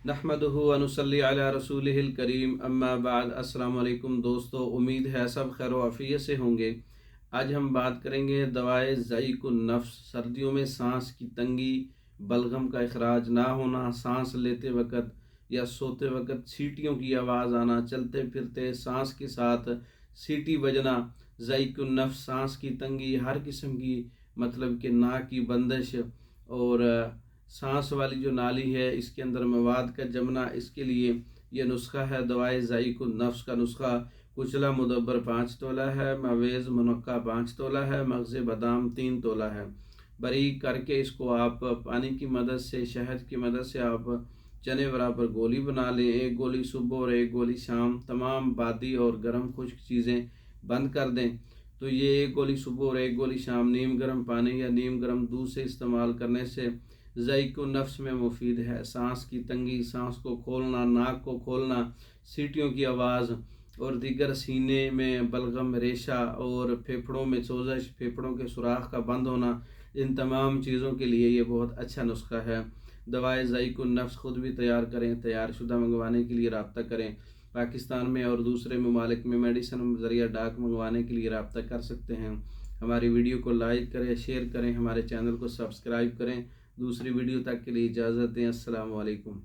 नहमदुहु व नुसल्ली अला रसूलिहिल करीम अम्मा बाद। अस्सलाम वालेकुम दोस्तों, उम्मीद है सब खैर व आफियत से होंगे। आज हम बात करेंगे दवाए ज़ाइकुन नफ्स। सर्दियों में सांस की तंगी, बलगम का इखराज ना होना, सांस लेते वक्त या सोते वक्त सीटियों की आवाज़ आना, चलते फिरते सांस के साथ सीटी बजना, ज़ाइकुन नफ्स सांस की तंगी, हर किस्म की मतलब कि नाक की बंदिश और सांस वाली जो नाली है इसके अंदर मवाद का जमना, इसके लिए ये नुस्खा है दवाए ज़ाइकुन नफ्स का नुस्खा। कुचला मुदब्बर 5 तोला है, मवेज़ मुनक्का 5 तोला है, मगज़ बादाम 3 तोला है। बारीक करके इसको आप पानी की मदद से, शहद की मदद से आप चने बराबर गोली बना लें। एक गोली सुबह और एक गोली शाम। तमाम बादी और गर्म खुश्क चीज़ें बंद कर दें। तो ये एक गोली सुबह और एक गोली शाम नीम गर्म पानी या नीम गर्म दूध से इस्तेमाल करने से ज़ाइकुन नफ्स में मुफीद है। सांस की तंगी, सांस को खोलना, नाक को खोलना, सीटियों की आवाज़ और दीगर सीने में बलगम, रेशा और फेफड़ों में सोजश, फेफड़ों के सुराख का बंद होना, इन तमाम चीज़ों के लिए ये बहुत अच्छा नुस्खा है। दवाए ज़ाइकुन नफ्स खुद भी तैयार करें। तैयार शुदा मंगवाने के लिए रब्ता करें। पाकिस्तान में और दूसरे ममालिक में मेडिसन ज़रिया डाक मंगवाने के लिए रब्ता कर सकते हैं। हमारी वीडियो को लाइक करें, शेयर करें, हमारे चैनल को सब्सक्राइब करें। दूसरी वीडियो तक के लिए इजाज़त दें। अस्सलाम वालेकुम।